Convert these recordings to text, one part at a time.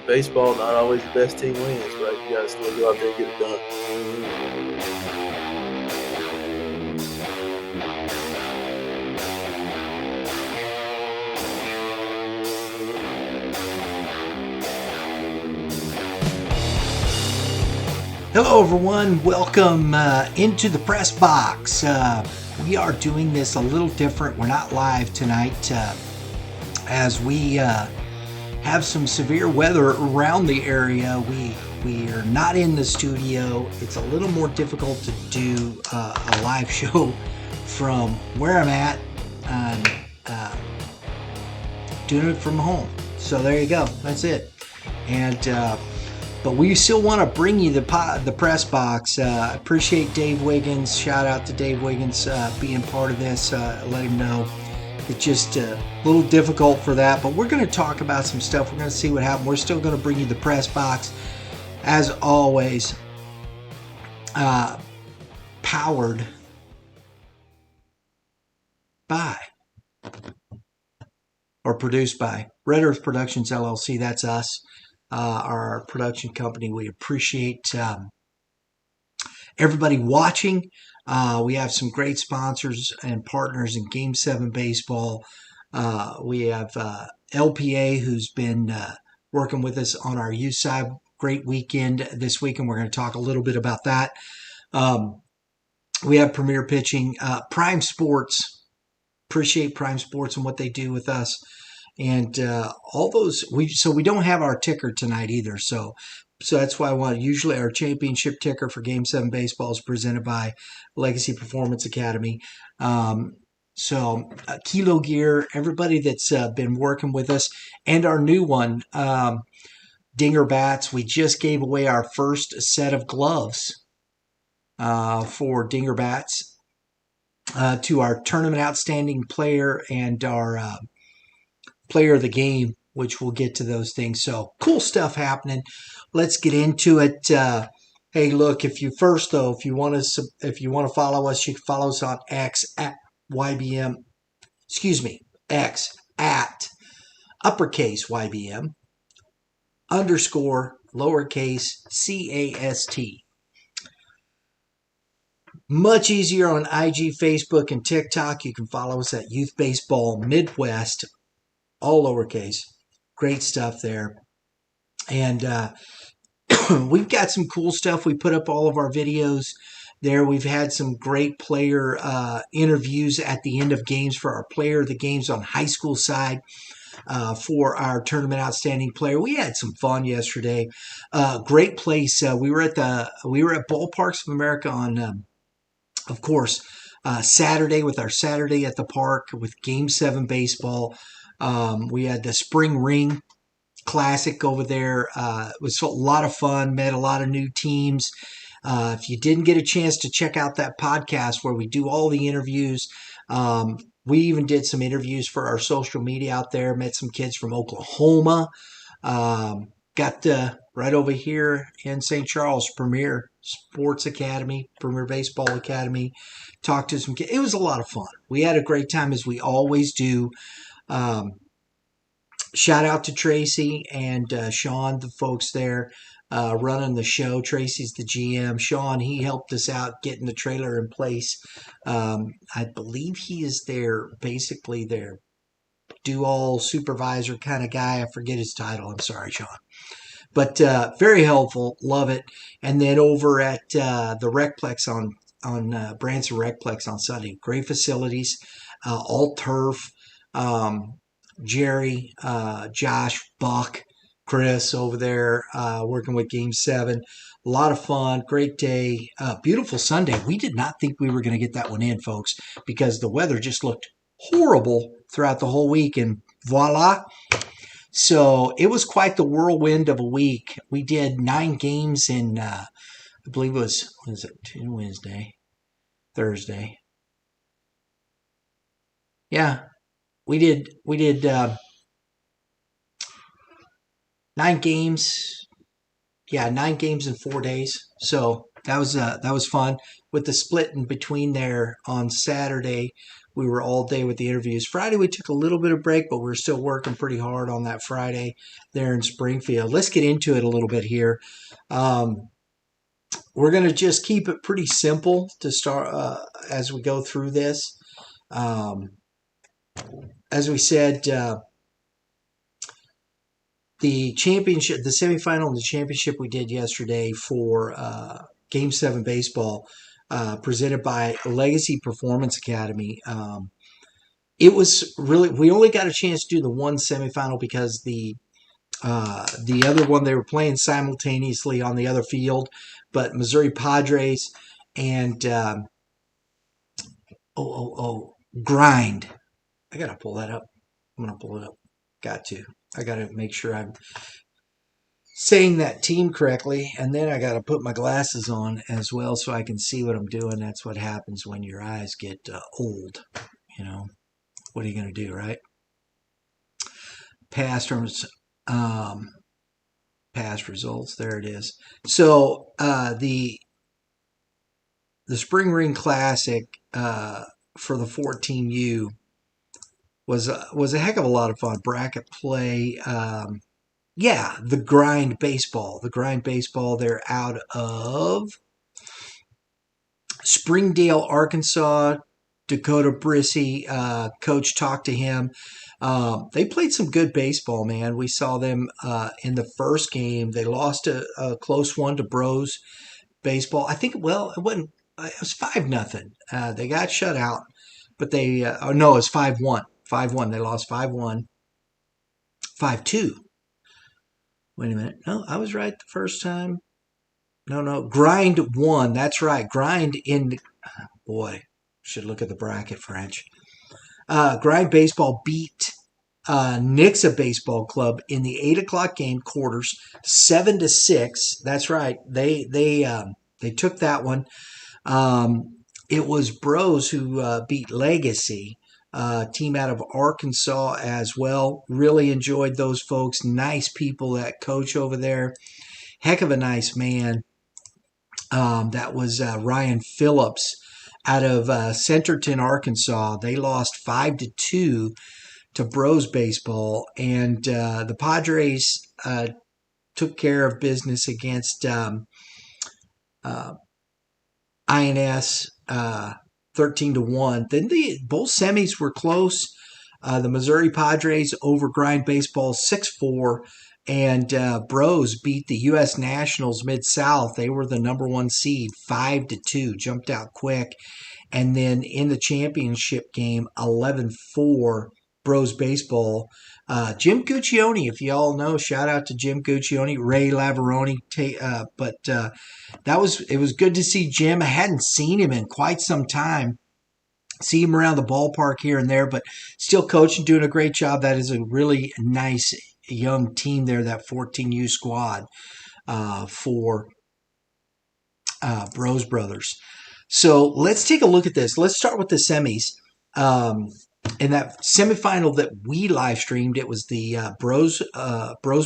baseball, not always the best team wins, right? You got to still go out there and get it done. Hello everyone, welcome into the press box. We are doing this a little different. We're not live tonight as we have some severe weather around the area. We are not in the studio. It's a little more difficult to do a live show from where I'm at and doing it from home. So there you go. That's it. And but we still want to bring you the press box. I appreciate Dave Wiggins. Shout out to Dave Wiggins being part of this. Let him know it's just a little difficult for that. But we're going to talk about some stuff. We're going to see what happens. We're still going to bring you the press box, as always, powered by or produced by Red Earth Productions, LLC. That's us. Our production company. We appreciate everybody watching. We have some great sponsors and partners in Game 7 Baseball. We have LPA, who's been working with us on our youth side. Great weekend this weekend. We're going to talk a little bit about that. We have Premier Pitching. Prime Sports. Appreciate Prime Sports and what they do with us. And all those, we don't have our ticker tonight either. So that's why I want, usually our championship ticker for Game 7 Baseball is presented by Legacy Performance Academy. KiloGear, everybody that's been working with us, and our new one, Dinger Bats. We just gave away our first set of gloves for Dinger Bats to our tournament outstanding player and our player of the game, which we'll get to those things. So cool stuff happening. Let's get into it. Hey, look, if you want to follow us, you can follow us on X at YBM, X at uppercase YBM _ lowercase CAST. Much easier on IG, Facebook, and TikTok. You can follow us at Youth Baseball Midwest, all lowercase. Great stuff there. And we've got some cool stuff. We put up all of our videos there. We've had some great player interviews at the end of games for our player of the games on high school side for our tournament outstanding player. We had some fun yesterday. Great place. We were at Ballparks of America on, of course, Saturday with our Saturday at the Park with Game 7 Baseball. We had the Spring Ring Classic over there. It was a lot of fun, met a lot of new teams. If you didn't get a chance to check out that podcast where we do all the interviews, we even did some interviews for our social media out there, met some kids from Oklahoma, got right over here in St. Charles, Premier Sports Academy, Premier Baseball Academy, talked to some kids. It was a lot of fun. We had a great time, as we always do. Shout out to Tracy and Sean, the folks there running the show. Tracy's the GM. Sean, he helped us out getting the trailer in place. I believe he is basically their do-all supervisor kind of guy. I forget his title. I'm sorry, Sean. But very helpful. Love it. And then over at the Recplex on Branson Recplex on Sunday. Great facilities. All turf. Jerry, Josh, Buck, Chris over there working with Game 7. A lot of fun. Great day. Beautiful Sunday. We did not think we were going to get that one in, folks, because the weather just looked horrible throughout the whole week. And voila. So it was quite the whirlwind of a week. We did 9 games in, I believe it was Wednesday? Thursday. Yeah. We did 9 games. Yeah, 9 games in 4 days. So that was fun. With the split in between there on Saturday, we were all day with the interviews. Friday we took a little bit of break, but we were still working pretty hard on that Friday there in Springfield. Let's get into it a little bit here. We're going to just keep it pretty simple to start as we go through this. As we said, the championship, the semifinal and the championship we did yesterday for Game 7 baseball, presented by Legacy Performance Academy. It was really, we only got a chance to do the one semifinal because the other one they were playing simultaneously on the other field, but Missouri Padres and Grind. I gotta pull that up. I'm gonna pull it up. I gotta make sure I'm saying that team correctly, and then I gotta put my glasses on as well so I can see what I'm doing. That's what happens when your eyes get old. You know, what are you gonna do, right? Past results. There it is. So the Spring Ring Classic for the 14U was a heck of a lot of fun. Bracket play. The Grind Baseball. The Grind Baseball, they're out of Springdale, Arkansas. Dakota Brissy, coach, talked to him. They played some good baseball, man. We saw them in the first game. They lost a close one to Bros Baseball. I think, well, it wasn't. It was 5-0. They got shut out, but they no, it was 5-1. 5-1. They lost 5-1. 5-2. Wait a minute. No, I was right the first time. No. Grind won. That's right. Grind in. Boy, should look at the bracket, French. Grind Baseball beat Nixa Baseball Club in the 8 o'clock game quarters, 7-6. That's right. They took that one. It was Bros who beat Legacy, team out of Arkansas as well. Really enjoyed those folks. Nice people, that coach over there. Heck of a nice man. That was Ryan Phillips out of Centerton, Arkansas. They lost 5-2 to Bros Baseball, and the Padres took care of business against INS 13-1. Then both semis were close. The Missouri Padres over Grind Baseball 6-4, and Bros beat the U.S. Nationals Mid-South. They were the number 1 seed, 5-2, jumped out quick. And then in the championship game, 11-4, Bros Baseball. Jim Guccione, if you all know, shout out to Jim Guccione, Ray Lavaroni. It was good to see Jim. I hadn't seen him in quite some time. See him around the ballpark here and there, but still coaching, doing a great job. That is a really nice young team there, that 14U squad for Bros Brothers. So let's take a look at this. Let's start with the semis. In that semifinal that we live streamed, it was the Bros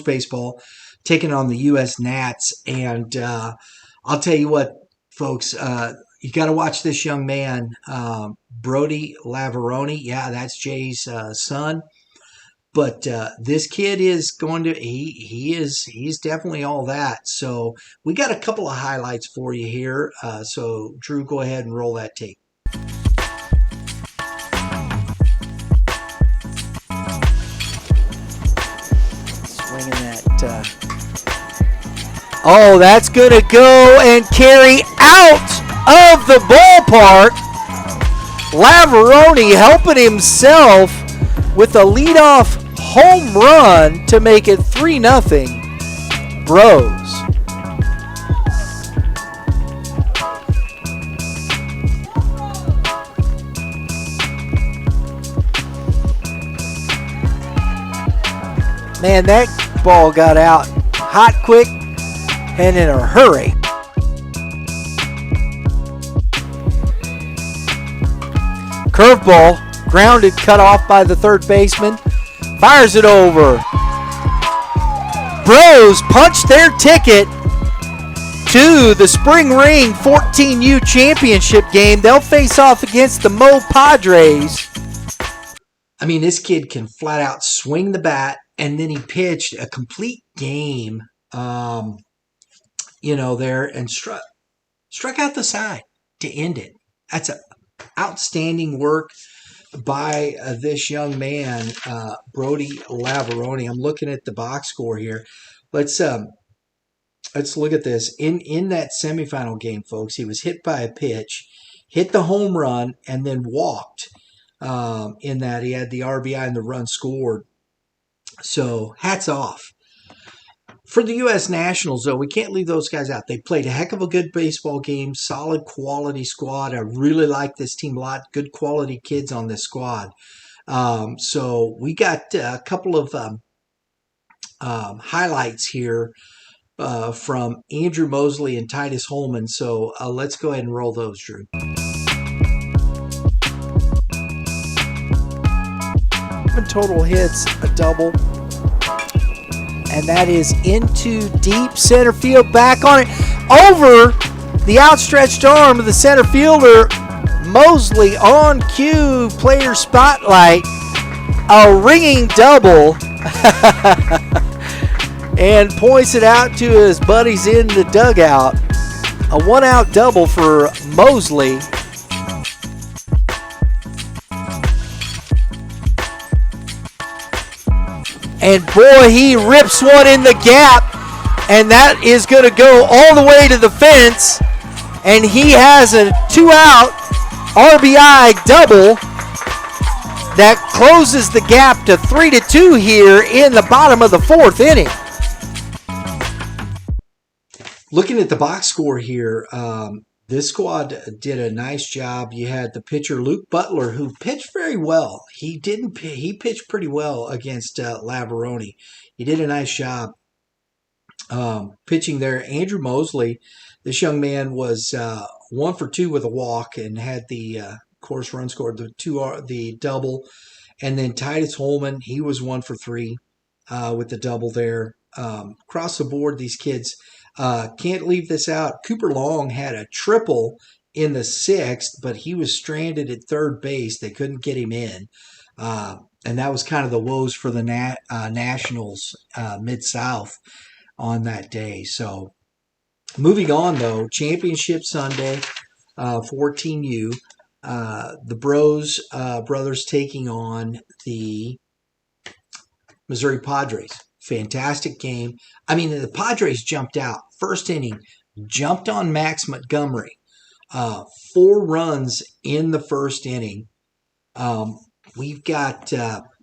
Baseball taking on the U.S. Nats. And I'll tell you what, folks, you got to watch this young man, Brody Lavaroni. Yeah, that's Jay's son. But this kid is going to, he's definitely all that. So we got a couple of highlights for you here. So Drew, go ahead and roll that tape. Swinging that. Oh, that's going to go and carry out of the ballpark. Lavaroni helping himself with a leadoff home run to make it 3-0 Bros. Man, that ball got out hot, quick, and in a hurry. Curveball, grounded, cut off by the third baseman. Fires it over. Bros punched their ticket to the Spring Ring 14U championship game. They'll face off against the Mo Padres. I mean, this kid can flat out swing the bat, and then he pitched a complete game, there, and struck out the side to end it. That's outstanding work by this young man, Brody Lavaroni. I'm looking at the box score here. Let's look at this. In that semifinal game, folks, he was hit by a pitch, hit the home run, and then walked. In that he had the RBI and the run scored. So hats off. For the U.S. Nationals, though, we can't leave those guys out. They played a heck of a good baseball game, solid quality squad. I really like this team a lot. Good quality kids on this squad. So we got a couple of highlights here from Andrew Mosley and Titus Holman. So let's go ahead and roll those, Drew. Total hits, a double, and that is into deep center field, back on it, over the outstretched arm of the center fielder. Mosley on cue, player spotlight, a ringing double, and points it out to his buddies in the dugout. A one-out double for Mosley. And boy, he rips one in the gap, and that is going to go all the way to the fence. And he has a 2-out RBI double that closes the gap to 3-2 here in the bottom of the fourth inning. Looking at the box score here, this squad did a nice job. You had the pitcher Luke Butler, who pitched very well. He pitched pretty well against Lavaroni. He did a nice job pitching there. Andrew Mosley, this young man was 1 for 2 with a walk and had the course run scored, the double. And then Titus Holman, he was 1 for 3 with the double there. Across the board, these kids. Can't leave this out. Cooper Long had a triple in the 6th, but he was stranded at third base. They couldn't get him in. And that was kind of the woes for the Nationals Mid-South on that day. So moving on, though, Championship Sunday, 14U. The brothers taking on the Missouri Padres. Fantastic game. I mean, the Padres jumped out. First inning, jumped on Max Montgomery. 4 runs in the first inning. We've got,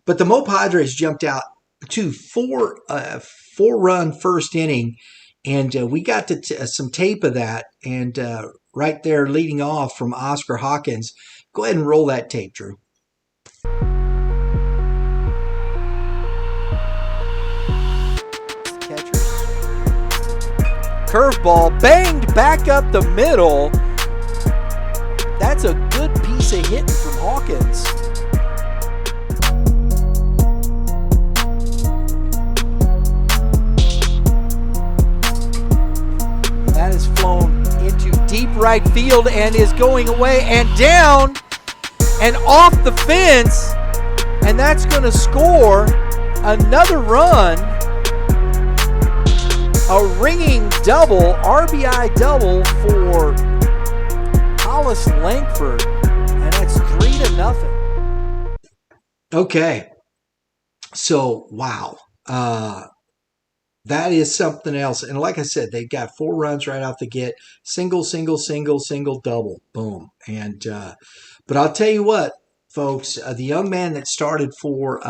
but the Mo Padres jumped out to 4-run first inning, and we got to some tape of that. And right there, leading off from Oscar Hawkins. Go ahead and roll that tape, Drew. Curveball banged back up the middle. That's a good piece of hitting from Hawkins. That is flown into deep right field and is going away and down and off the fence, and that's going to score another run. A ringing double, RBI double for Hollis Langford, and that's 3-0. Okay, so wow, that is something else. And like I said, they got 4 runs right off the get, single, double, boom. And but I'll tell you what, folks, the young man that started for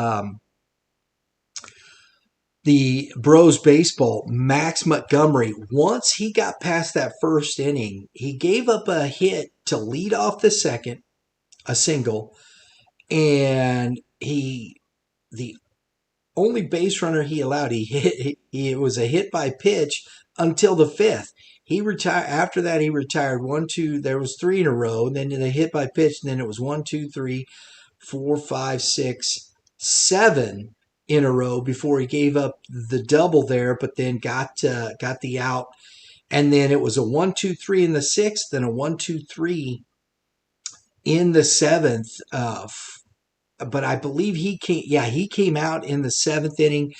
the Bros baseball, Max Montgomery, once he got past that first inning, he gave up a hit to lead off the second, a single, and the only base runner he allowed, it was a hit by pitch until the 5th. He retired. After that, he retired 1, 2. There was 3 in a row, and then the hit by pitch, and then it was 1, 2, 3, 4, 5, 6, 7 in a row before he gave up the double there, but then got the out And then it was a 1-2-3 in the 6th and a 1-2-3 in the 7th. But I believe he came out in the 7th inning.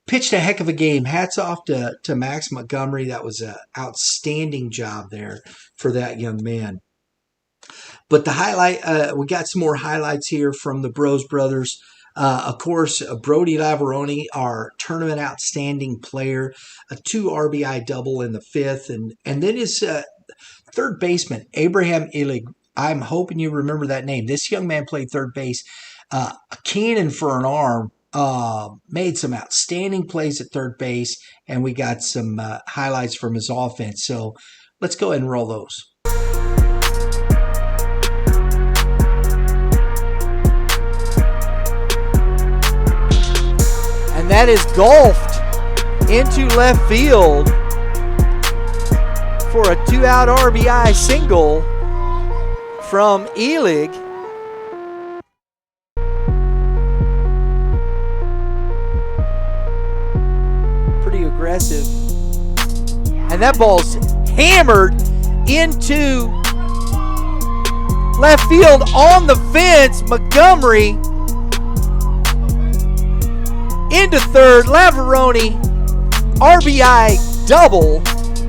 Pitched a heck of a game. Hats off to Max Montgomery. That was an outstanding job there for that young man. But the highlight, we got some more highlights here from the Bros Brothers. Of course, Brody Lavaroni, our tournament outstanding player, a 2 RBI double in the 5th. And then his third baseman, Abraham Illig. I'm hoping you remember that name. This young man played third base. A cannon for an arm. Made some outstanding plays at third base. And we got some highlights from his offense. So let's go ahead and roll those. And that is golfed into left field for a 2-out RBI single from Elig. Pretty aggressive. And that ball's hammered into left field on the fence. Montgomery into third. Lavaroni RBI double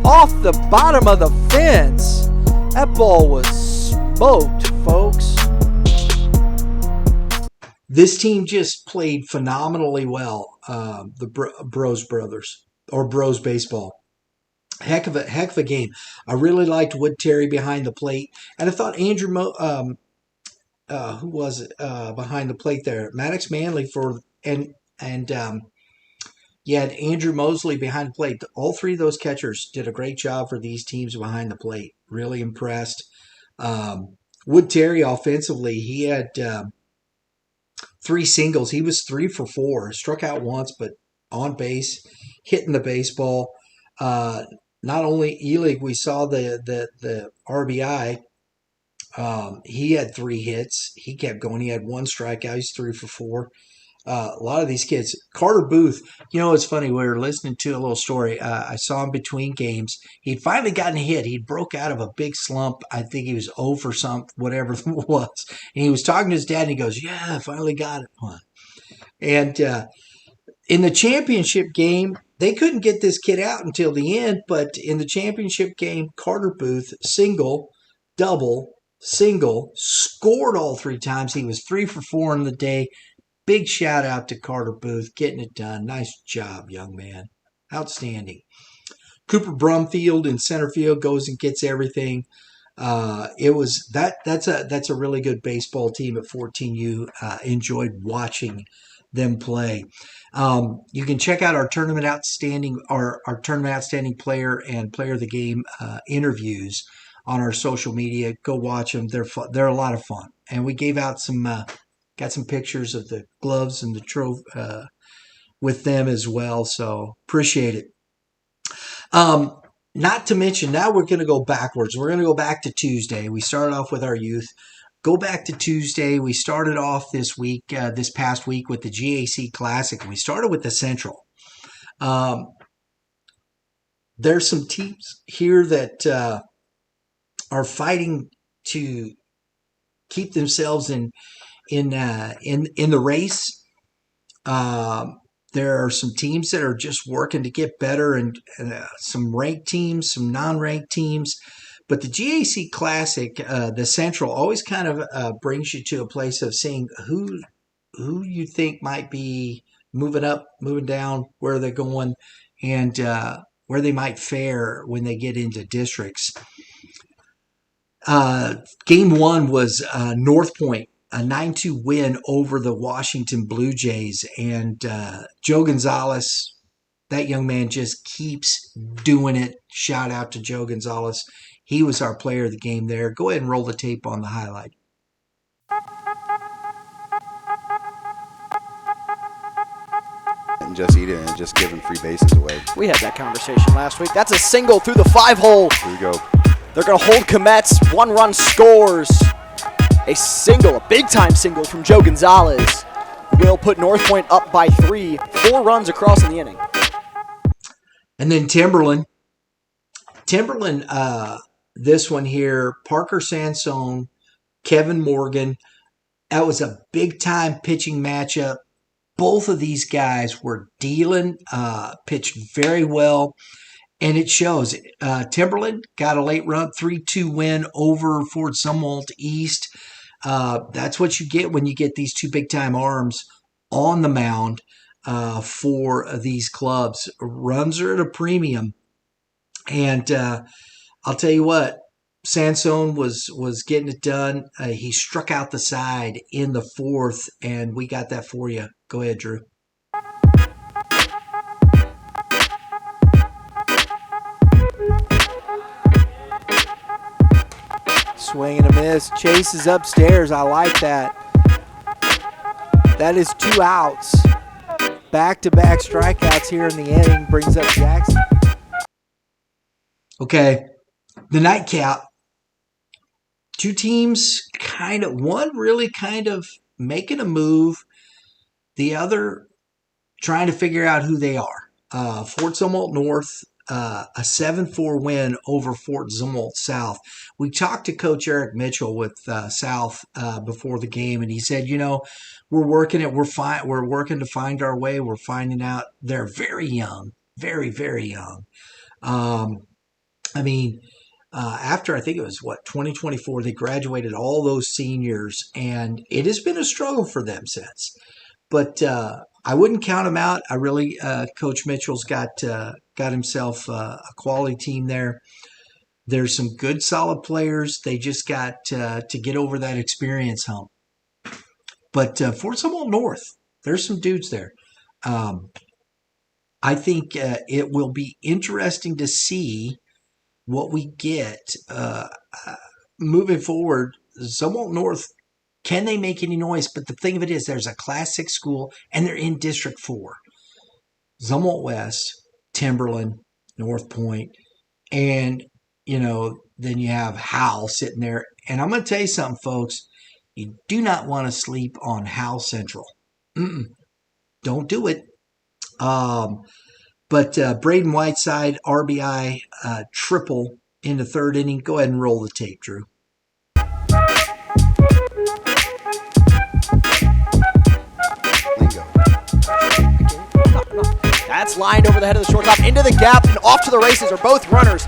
off the bottom of the fence. That ball was smoked, folks. This team just played phenomenally well. The Bros Brothers, or Bros Baseball. Heck of a game. I really liked Wood Terry behind the plate, and I thought Andrew who was it behind the plate there? Maddox Manley and you had Andrew Mosley behind the plate. All 3 of those catchers did a great job for these teams behind the plate. Really impressed. Wood Terry offensively, he had 3 singles. He was 3 for 4. Struck out once, but on base, hitting the baseball. Not only Elig, we saw the RBI. He had 3 hits. He kept going. He had 1 strikeout. He's 3 for 4. A lot of these kids. Carter Booth, it's funny. We were listening to a little story. I saw him between games. He'd finally gotten a hit. He broke out of a big slump. I think he was 0 for something, whatever it was. And he was talking to his dad, and he goes, "Yeah, I finally got it." And in the championship game, they couldn't get this kid out until the end. But in the championship game, Carter Booth, single, double, single, scored all 3 times. He was 3 for 4 in the day. Big shout out to Carter Booth, getting it done. Nice job, young man. Outstanding. Cooper Brumfield in center field goes and gets everything. That's a really good baseball team at 14U. Enjoyed watching them play. You can check out our tournament outstanding player and player of the game interviews on our social media. Go watch them. They're a lot of fun. And we gave out got some pictures of the gloves and the trophy with them as well. So appreciate it. Not to mention, now we're going to go backwards. We're going to go back to Tuesday. We started off with our youth. Go back to Tuesday. We started off this past week with the GAC Classic. We started with the Central. There's some teams here that are fighting to keep themselves in the race. There are some teams that are just working to get better, and some ranked teams, some non-ranked teams. But the GAC Classic, the Central, always kind of brings you to a place of seeing who you think might be moving up, moving down, where they're going, and where they might fare when they get into districts. Game 1 was North Point, a 9-2 win over the Washington Blue Jays. And Joe Gonzalez, that young man just keeps doing it. Shout out to Joe Gonzalez. He was our player of the game there. Go ahead and roll the tape on the highlight. And just eat it and just giving free bases away. We had that conversation last week. That's a single through the 5-hole. Here we go. They're going to hold Comets. 1 run scores. A single, a big-time single from Joe Gonzalez will put North Point up by 3. 4 runs across in the inning. And then Timberland, Timberland, this one here, Parker Sansone, Kevin Morgan. That was a big-time pitching matchup. Both of these guys were dealing, pitched very well, and it shows. Timberland got a late run, 3-2 win over Fort Zumwalt East. That's what you get when you get these two big-time arms on the mound for these clubs. Runs are at a premium. And I'll tell you what, Sansone was getting it done. He struck out the side in the fourth, and we got that for you. Go ahead, Drew. Swing and a miss. Chase is upstairs. I like that. That is 2 outs. Back-to-back strikeouts here in the inning brings up Jackson. Okay, the nightcap. Two teams one really kind of making a move, the other trying to figure out who they are. Fort Zumwalt North, a 7-4 win over Fort Zumwalt South. We talked to Coach Eric Mitchell with South before the game, and he said, we're working it. We're working to find our way. We're finding out they're very young, very, very young. After I think it was 2024, they graduated all those seniors, and it has been a struggle for them since. But I wouldn't count them out. I really, Coach Mitchell's got himself a quality team there. There's some good, solid players. They just got to get over that experience hump. But Fort Zumwalt North, there's some dudes there. I think it will be interesting to see what we get moving forward. Zumwalt North, can they make any noise? But the thing of it is, there's a Class 6 school, and they're in District 4. Zumwalt West, Timberland, North Point, and, then you have Howell sitting there. And I'm going to tell you something, folks. You do not want to sleep on Howell Central. Don't do it. But Braden Whiteside, RBI triple in the third inning. Go ahead and roll the tape, Drew. That's lined over the head of the shortstop, into the gap, and off to the races are both runners.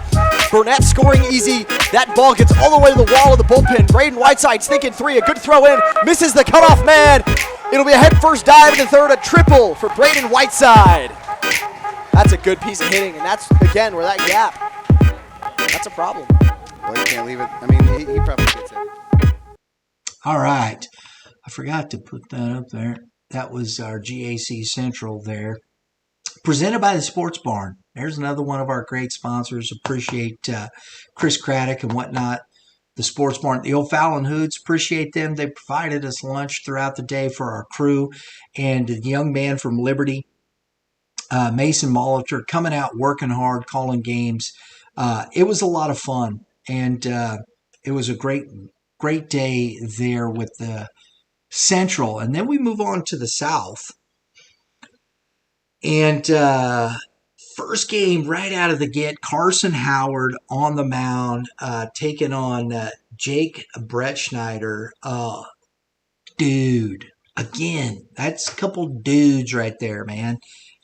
Burnett scoring easy. That ball gets all the way to the wall of the bullpen. Braden Whiteside's thinking 3, a good throw in, misses the cutoff man. It'll be a head first dive in the third, a triple for Braden Whiteside. That's a good piece of hitting, and that's, again, where that gap, that's a problem. Well, you can't leave it. He probably gets it. All right. I forgot to put that up there. That was our GAC Central there. Presented by the Sports Barn. There's another one of our great sponsors. Appreciate Chris Craddock and whatnot. The Sports Barn. The O'Fallon Hoods, appreciate them. They provided us lunch throughout the day for our crew. And the young man from Liberty, Mason Molitor, coming out, working hard, calling games. It was a lot of fun. And it was a great day there with the Central. And then we move on to the South. And first game right out of the gate, Carson Howard on the mound, taking on Jake Brettschneider. Dude, again, that's a couple dudes right there, man.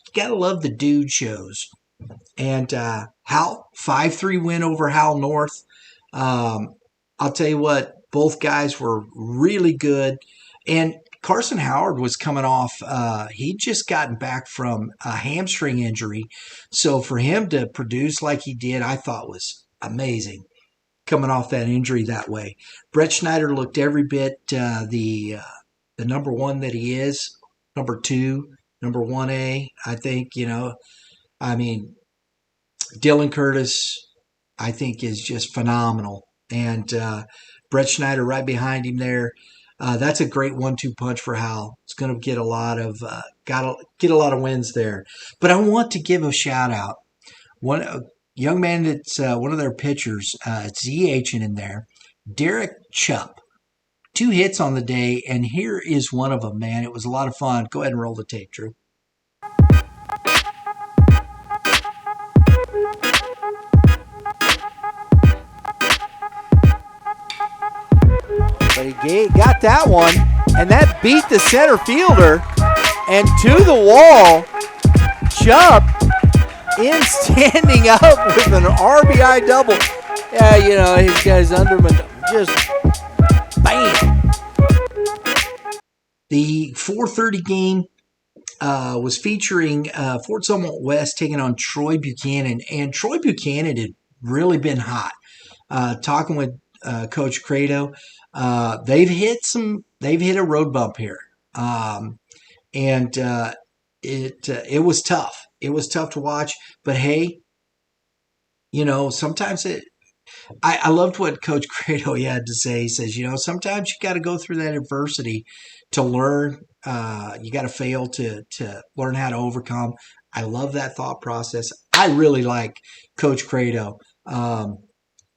You got to love the dude shows. And Howell, 5-3 win over Howell North. I'll tell you what, both guys were really good. And Carson Howard was coming off, he'd just gotten back from a hamstring injury. So for him to produce like he did, I thought was amazing, coming off that injury that way. Brettschneider looked every bit the number one that he is, number 2, number 1A, I think, Dylan Curtis, I think, is just phenomenal. And Brettschneider right behind him there. That's a great 1-2 punch for Howell. It's going to get a lot of wins there. But I want to give a shout out. One young man that's one of their pitchers, it's ZHing in there, Derek Chupp. 2 hits on the day, and here is one of them, man. It was a lot of fun. Go ahead and roll the tape, Drew. he got that one, and that beat the center fielder. And to the wall, Chubb in standing up with an RBI double. Yeah, you know, he's got his underman just bam. The 4:30 game was featuring Fort Summerall West taking on Troy Buchanan, and Troy Buchanan had really been hot. Talking with Coach Credo, they've hit a road bump here, and it was tough. It was tough to watch, but hey, you know, sometimes I loved what Coach Credo had to say. He says, you know, sometimes you got to go through that adversity to learn. You got to fail to learn how to overcome. I love that thought process. I really like Coach Credo.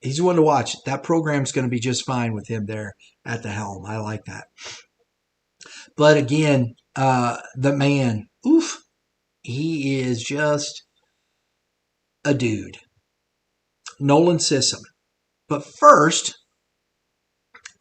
He's one to watch. That program's going to be just fine with him there at the helm. I like that. But again, the man, he is just a dude. Nolan Sissom. But first,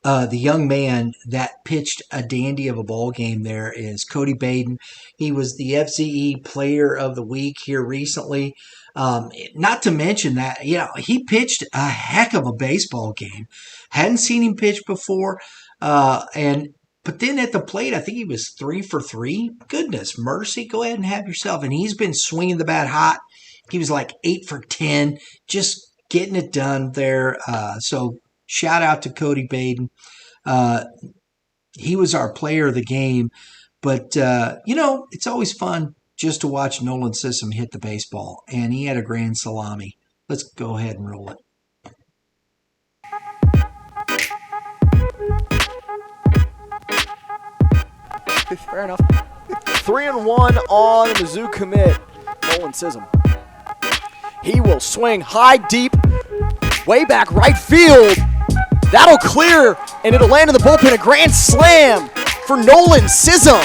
the young man that pitched a dandy of a ball game there is Cody Baden. He was the FCE Player of the Week here recently. Not to mention that, you know, he pitched a heck of a baseball game. Hadn't seen him pitch before. But then at the plate, I think he was 3 for 3. Goodness mercy, go ahead and have yourself. And he's been swinging the bat hot. He was like 8 for 10, just getting it done there. So shout out to Cody Baden. He was our player of the game. But, you know, it's always fun just to watch Nolan Sissom hit the baseball. And he had a grand salami. Let's go ahead and roll it. Fair enough. 3-1 on the Mizzou commit, Nolan Sissom. He will swing high, deep, way back right field. That'll clear, and it'll land in the bullpen. A grand slam for Nolan Sissom.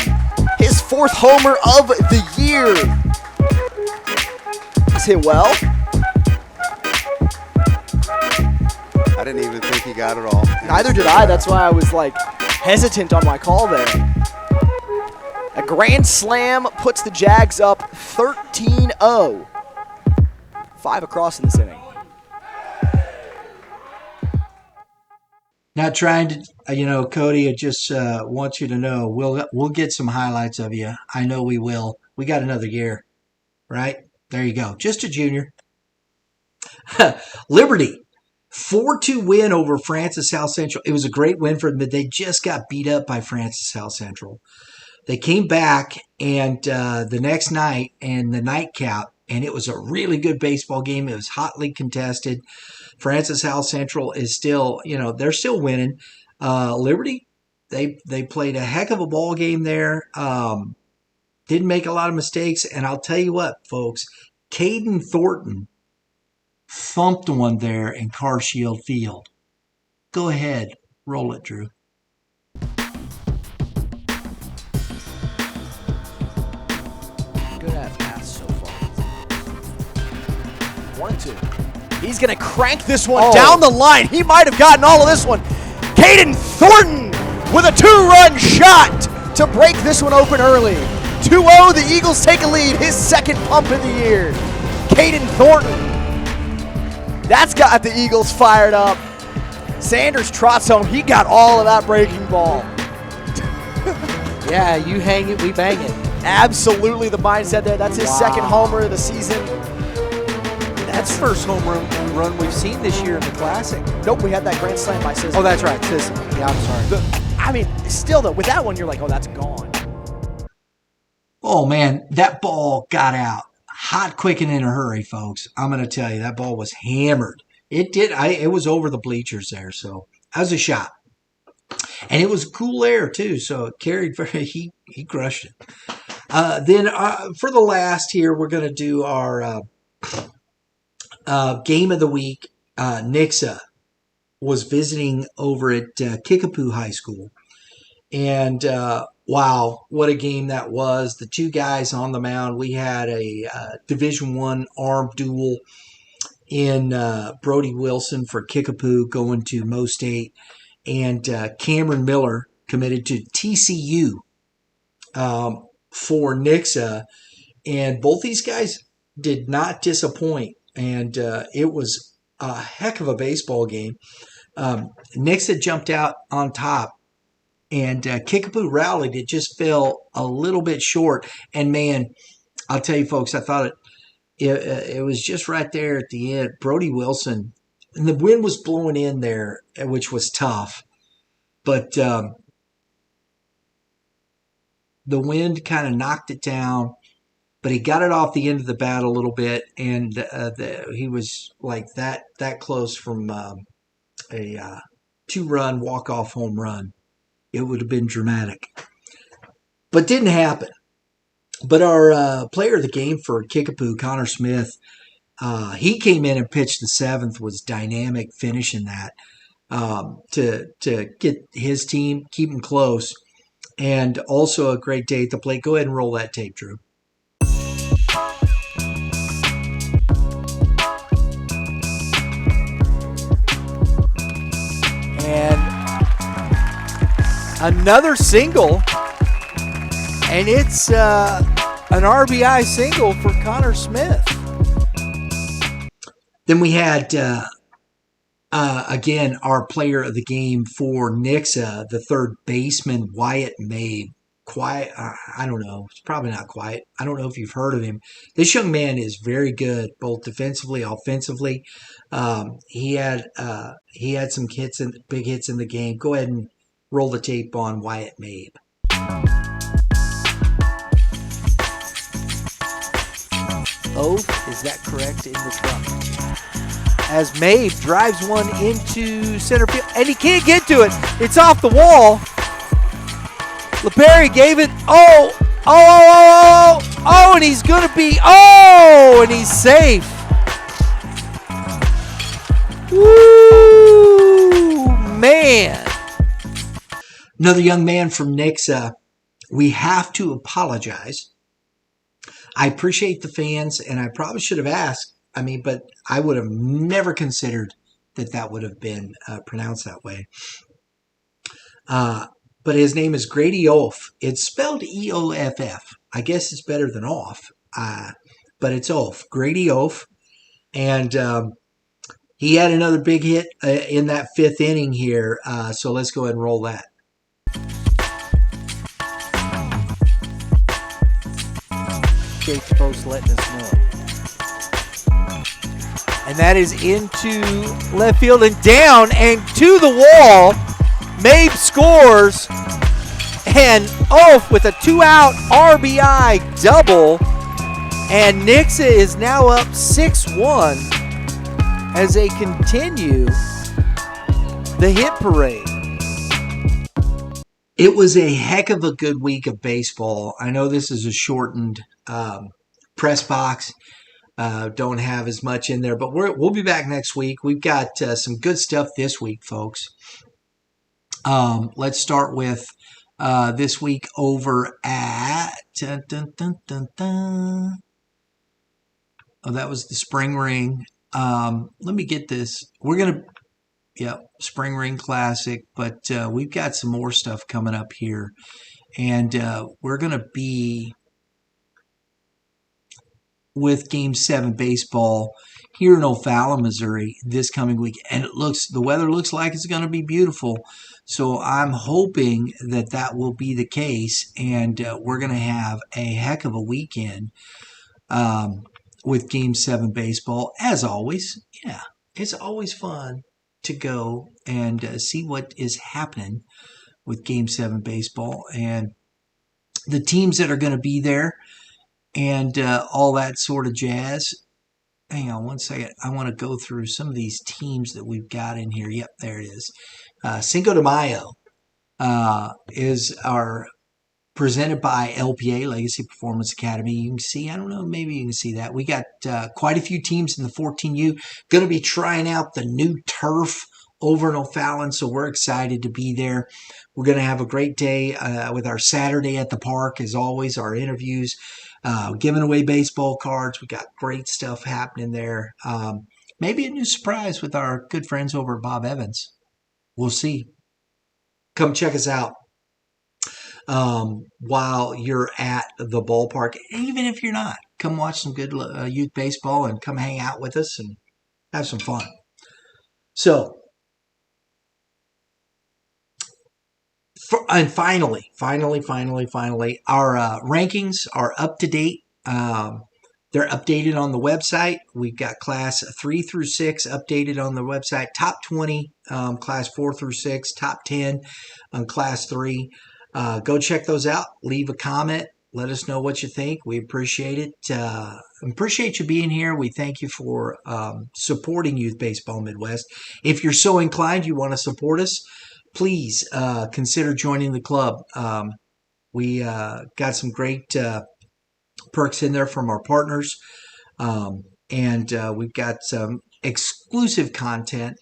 His 4th homer of the year. He's hit well. I didn't even think he got it all. Neither did I. That's why I was like hesitant on my call there. A grand slam puts the Jags up 13-0. 5 across in this inning. Not trying to, you know, Cody, I just want you to know we'll get some highlights of you. I know we will. We got another year, right? There you go. Just a junior. Liberty, 4-2 win over Francis South Central. It was a great win for them, but they just got beat up by Francis South Central. They came back and the next night and the nightcap, and it was a really good baseball game. It was hotly contested. Francis South Central is still, you know, they're still winning. Liberty, they played a heck of a ball game there. Didn't make a lot of mistakes. And I'll tell you what, folks, Caden Thornton thumped one there in Carshield Field. Go ahead. Roll it, Drew. Good at pass so far. 1-2. He's going to crank this one down the line. He might have gotten all of this one. Caden Thornton with a 2-run shot to break this one open early. 2-0, the Eagles take a lead. His 2nd pump of the year. Caden Thornton. That's got the Eagles fired up. Sanders trots home. He got all of that breaking ball. Yeah, you hang it, we bang it. Absolutely the mindset there. That's his 2nd homer of the season. That's first home run we've seen this year in the Classic. Nope, we had that grand slam by Sissom. Oh, that's right, Sissom. Yeah, I'm sorry. I mean, still though, with that one, you're like, oh, that's gone. Oh, man, that ball got out. Hot, quick, and in a hurry, folks. I'm going to tell you, that ball was hammered. It did. It was over the bleachers there, so that was a shot. And it was cool air, too, so it carried very, he crushed it. Then for the last here, we're going to do our game of the week. Nixa was visiting over at Kickapoo High School. And wow, what a game that was. The 2 guys on the mound. We had a Division I armed duel in Brody Wilson for Kickapoo going to Mo State. and Cameron Miller committed to TCU for Nixa. And both these guys did not disappoint. And it was a heck of a baseball game. Nixa jumped out on top. And Kickapoo rallied. It just fell a little bit short. And, man, I'll tell you, folks, I thought it was just right there at the end. Brody Wilson, and the wind was blowing in there, which was tough. But the wind kind of knocked it down. But he got it off the end of the bat a little bit. And he was like that close from a 2-run walk-off home run. It would have been dramatic. But didn't happen. But our player of the game for Kickapoo, Connor Smith, he came in and pitched the 7th, was dynamic finishing that to get his team, keep them close. And also a great day at the plate. Go ahead and roll that tape, Drew. And another single, and it's an RBI single for Connor Smith. Then we had, again, our player of the game for Nixa, the third baseman, Wyatt Mabe. Quiet, I don't know. It's probably not quiet. I don't know if you've heard of him. This young man is very good, both defensively, offensively. He had some big hits in the game. Go ahead and roll the tape on Wyatt Mabe. Oath, is that correct, in the front? As Mabe drives one into center field, and he can't get to it. It's off the wall. LePerry gave it. And he's going to be, and he's safe. Woo, man. Another young man from Nixa. We have to apologize. I appreciate the fans, and I probably should have asked. But I would have never considered that would have been pronounced that way. But his name is Grady Off. It's spelled E-O-F-F. I guess it's better than off, but it's Off. Grady Off. And he had another big hit in that 5th inning here, so let's go ahead and roll that. Gates Post letting us know. And that is into left field and down and to the wall. Mabe scores, and Oaf with a 2-out RBI double, and Nixa is now up 6-1 as they continue the hit parade. It was a heck of a good week of baseball. I know this is a shortened press box. Don't have as much in there, but we'll be back next week. We've got some good stuff this week, folks. Let's start with this week over at Oh, that was the Spring Ring. Let me get this. Spring Ring Classic, but we've got some more stuff coming up here, and we're gonna be with Game 7 baseball here in O'Fallon, Missouri this coming week, and the weather looks like it's going to be beautiful. So I'm hoping that will be the case, and we're going to have a heck of a weekend with Game 7 baseball, as always. Yeah, it's always fun to go and see what is happening with Game 7 baseball and the teams that are going to be there and all that sort of jazz. Hang on one second. I want to go through some of these teams that we've got in here. Yep, there it is. Cinco de Mayo is presented by LPA, Legacy Performance Academy. You can see, I don't know, maybe you can see that. We got quite a few teams in the 14U going to be trying out the new turf over in O'Fallon, so we're excited to be there. We're going to have a great day with our Saturday at the park, as always, our interviews, giving away baseball cards. We got great stuff happening there. Maybe a new surprise with our good friends over at Bob Evans. We'll see. come check us out while you're at the ballpark. Even if you're not, come watch some good youth baseball and come hang out with us and have some fun. So, and finally, our rankings are up to date. They're updated on the website. We've got class 3 through 6 updated on the website. Top 20, class 4 through 6. Top 10 on class 3. Go check those out. Leave a comment. Let us know what you think. We appreciate it. Appreciate you being here. We thank you for supporting Youth Baseball Midwest. If you're so inclined, you want to support us, please consider joining the club. We got some great perks in there from our partners, and we've got some exclusive content.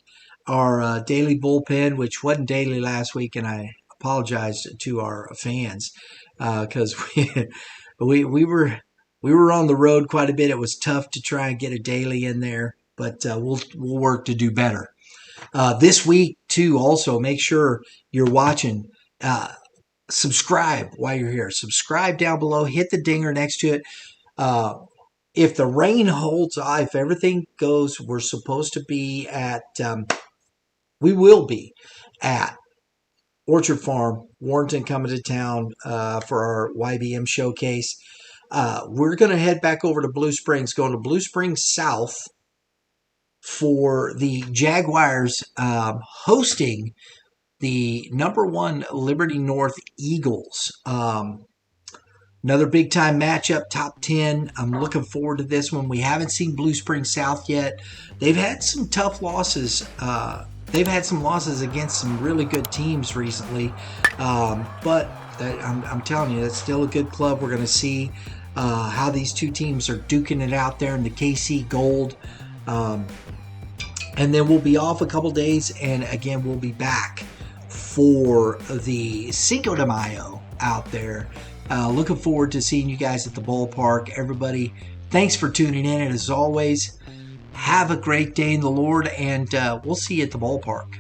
Our daily bullpen, which wasn't daily last week, and I apologize to our fans because we were on the road quite a bit. It was tough to try and get a daily in there, but we'll work to do better. This week, too, also, make sure you're watching. Subscribe while you're here. Subscribe down below. Hit the dinger next to it. If the rain holds off, if everything goes, we're supposed to be at, we will be at Orchard Farm, Warrenton, coming to town for our YBM showcase. We're going to head back over to Blue Springs, going to Blue Springs South for the Jaguars hosting the #1 Liberty North Eagles. Another big-time matchup, top 10. I'm looking forward to this one. We haven't seen Blue Springs South yet. They've had some tough losses. They've had some losses against some really good teams recently. But I'm telling you, that's still a good club. We're going to see how these two teams are duking it out there in the KC Gold. And then we'll be off a couple days, and again, we'll be back for the Cinco de Mayo out there. Looking forward to seeing you guys at the ballpark. Everybody, thanks for tuning in. And as always, have a great day in the Lord, and we'll see you at the ballpark.